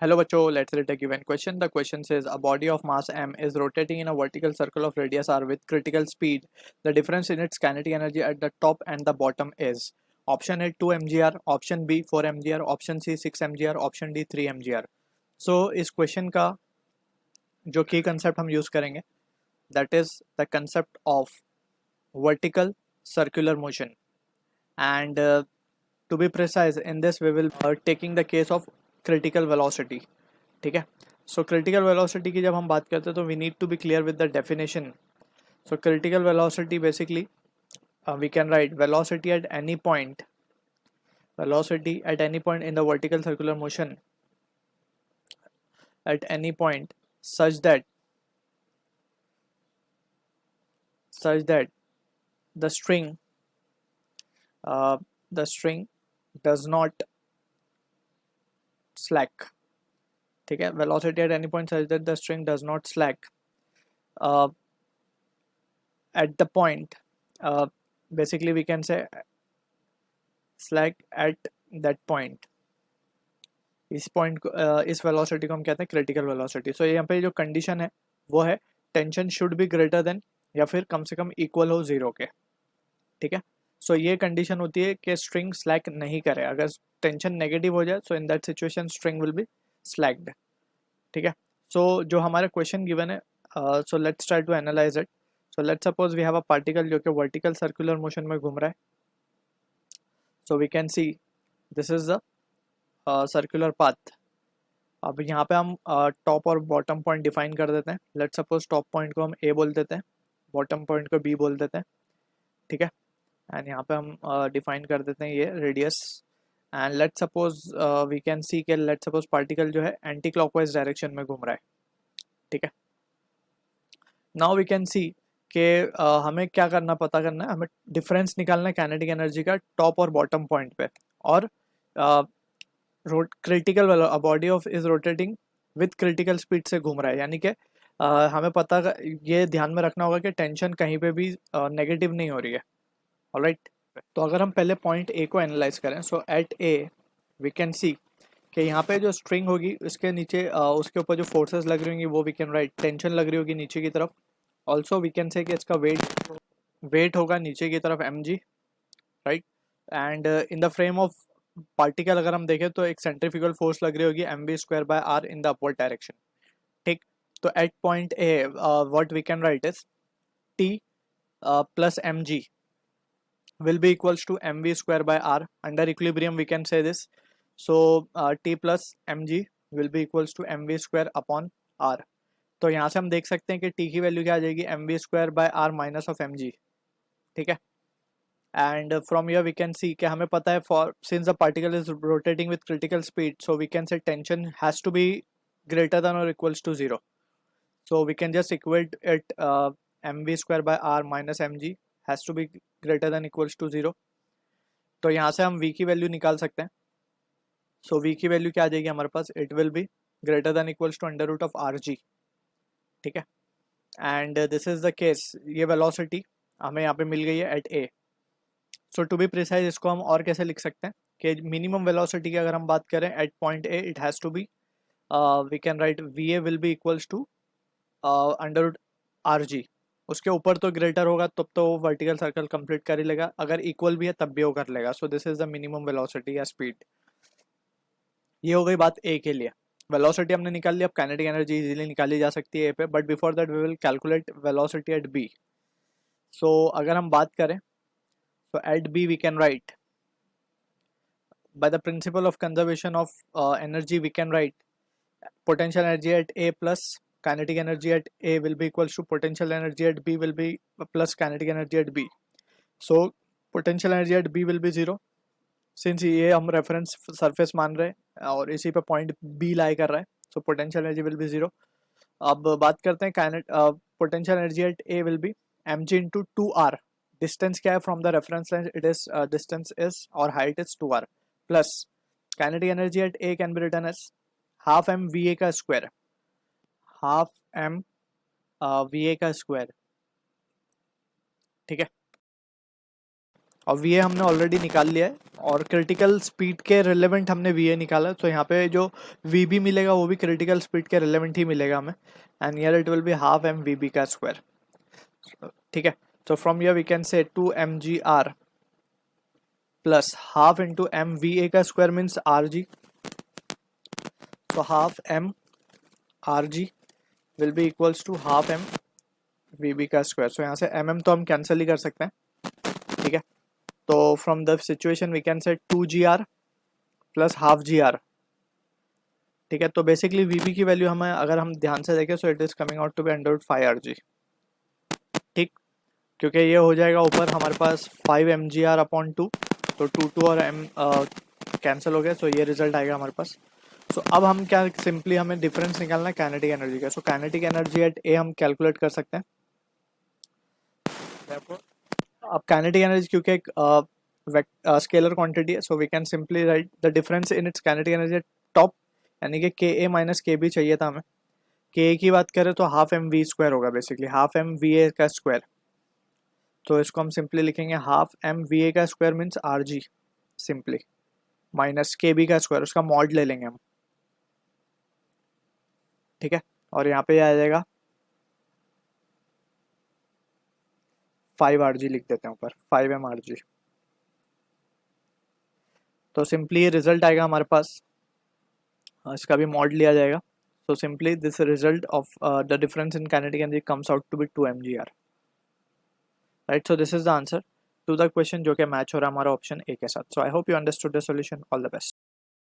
Hello bachcho, let's read a given question. The question says a body of mass m is rotating in a vertical circle of radius r with critical speed. The difference in its kinetic energy at the top and the bottom is option A 2 mgr, option B 4 mgr, option C 6 mgr, option D 3 mgr. So इस question का जो की concept हम use करेंगे that is the concept of vertical circular motion and to be precise in this we will taking the case of critical velocity. ठीक है. सो critical velocity की जब हम बात करते हैं तो we need to be clear with the definition. So critical velocity basically we can write velocity at any point, velocity at any point in the vertical circular motion at any point such that the string uh, the string does not slack. ठीक है. velocity at any point such that the string does not slack uh, at the point basically we can say slack at that point. इस point को इस velocity को हम कहते हैं critical velocity. सो यहाँ पे जो कंडीशन है वो है tension should be greater then या फिर कम से कम इक्वल हो जीरो के. ठीक है. सो ये कंडीशन होती है कि स्ट्रिंग स्लैक नहीं करे. अगर टेंशन नेगेटिव हो जाए so in that situation string will be slacked. ठीक है. सो जो हमारा क्वेश्चन गिवन है so let's try to analyse it. So let's suppose we have a particle जो कि वर्टिकल सर्कुलर मोशन में घूम रहा है. So we can see this is the circular path. अब यहाँ पे हम टॉप और बॉटम पॉइंट डिफाइन कर देते हैं. लेट्स सपोज टॉप पॉइंट को हम ए बोल देते हैं, बॉटम पॉइंट को बी बोल देते हैं. ठीक है. एंड यहाँ पे हम डिफाइन कर देते हैं ये radius. And let's suppose we can see के लेट्स सपोज पार्टिकल जो है एंटी क्लॉकवाइज डायरेक्शन में घूम रहा है. ठीक है. नाउ वी कैन सी कि हमें क्या करना, पता करना है, हमें डिफरेंस निकालना है काइनेटिक एनर्जी का टॉप और बॉटम पॉइंट पे. और critical body of is rotating with critical speed से घूम रहा है. यानी कि हमें पता ये ध्यान में रखना होगा कि टेंशन कहीं पे भी नेगेटिव नहीं हो रही है. ऑलराइट. तो अगर हम पहले पॉइंट ए को एनालाइज करें so at A we can see कि यहाँ पे जो स्ट्रिंग होगी उसके नीचे उसके ऊपर जो फोर्सेस लग रही होंगी वो वी कैन राइट टेंशन लग रही होगी नीचे की तरफ. ऑल्सो वी कैन से कि इसका वेट होगा नीचे की तरफ mg. Right. And in the frame of particle अगर हम देखें तो एक सेंट्रीफ्यूगल फोर्स लग रही होगी mv² by r in the upward direction. ठीक. तो at point A what we can write is t plus mg will be equals to mv²/r. Under equilibrium we can say this. So t plus mg will be equals to mv²/r. तो यहाँ से हम देख सकते हैं कि t की value क्या आ जाएगी mv²/r माइनस ऑफ mg. ठीक है. And from here we can see कि हमें पता है for since the particle is rotating with critical speed so we can say tension has to be greater than और equals to zero. So we can just equate it mv²/r minus mg has to be greater than equals to zero. तो यहाँ से हम v की value निकाल सकते हैं. सो v की वैल्यू क्या आ जाएगी हमारे पास, it will be greater than equals to under root of rg. ठीक है. And this is the case. ये वेलोसिटी हमें यहाँ पे मिल गई है at A. So to be precise इसको हम और कैसे लिख सकते हैं कि मिनिमम वेलोसिटी की अगर हम बात करें at point A it has to be we can write V A will be equals to under root R G. उसके ऊपर तो ग्रेटर होगा तब तो वो वर्टिकल सर्कल कंप्लीट कर ही लेगा, अगर इक्वल भी है तब भी वो कर लेगा. सो this is the minimum velocity या स्पीड. ये हो गई बात ए के लिए. वेलोसिटी हमने निकाल ली. अब काइनेटिक एनर्जी इजीली निकाली जा सकती है ए पे, but before that we will calculate velocity at B. सो अगर हम बात करें so at B we can write by the principle of conservation of energy we can write potential energy at A plus kinetic energy at A will be equals to potential energy at B will be plus kinetic energy at B. So potential energy at B will be zero since ये हम reference surface मान रहे हैं और इसी पे point B lie कर रहा है. So potential energy will be zero. अब बात करते हैं potential energy at A will be mg into 2r. Distance क्या है from the reference line, it is distance is और height is 2r plus kinetic energy at A can be written as half M we A का square. Half M we A का square. ठीक है. और V A हमने already निकाल लिया है, और क्रिटिकल स्पीड के रिलेवेंट हमने वी ए निकाला, तो यहाँ पे जो वी बी मिलेगा वो भी क्रिटिकल स्पीड के रिलेवेंट ही मिलेगा हमें, and here it will be half M V B का स्क्वायर। ठीक है, so from here we can say 2 mgr plus half into mva का square means rg, so half m rg will be equals to half m vb का square। so यहाँ से mm तो हम cancel ही कर सकते हैं, ठीक है। तो from the situation we can say 2gr plus half gr, ठीक है। तो बेसिकली vb की वैल्यू हमें अगर हम ध्यान से देखें, so it is coming out to be under 5rg, ठीक, क्योंकि ये हो जाएगा ऊपर हमारे पास 5 mgr/2, तो 2 और m कैंसिल हो गया, सो ये रिजल्ट आएगा हमारे पास। सो अब हम क्या, सिंपली हमें डिफरेंस निकालना है काइनेटिक एनर्जी का। सो काइनेटिक एनर्जी एट ए हम कैलकुलेट कर सकते हैं। अब काइनेटिक एनर्जी क्योंकि एक स्केलर क्वांटिटी है, so we can simply write the difference in its kinetic energy at top, यानी कि के ए माइनस के बी चाहिए था हमें। के ए की बात करें तो हाफ एम वी स्क्वायर होगा, basically half M we A का स्क्वायर। तो इसको हम सिंपली लिखेंगे हाफ एम वी ए का square means R G simply, minus के बी का स्क्वायर, उसका मॉड ले लेंगे हम, ठीक है। और यहाँ पे आ जाएगा 5rg लिख देते हैं ऊपर, 5mrg। तो सिंपली ये रिजल्ट आएगा हमारे पास, इसका भी मॉड लिया जाएगा। So simply this result of the difference in kinetic energy comes out to be 2 mgr, right. So this is the answer to the question जो कि मैच हो रहा है हमारा ऑप्शन ए के साथ। So I hope you understood the solution. All the best.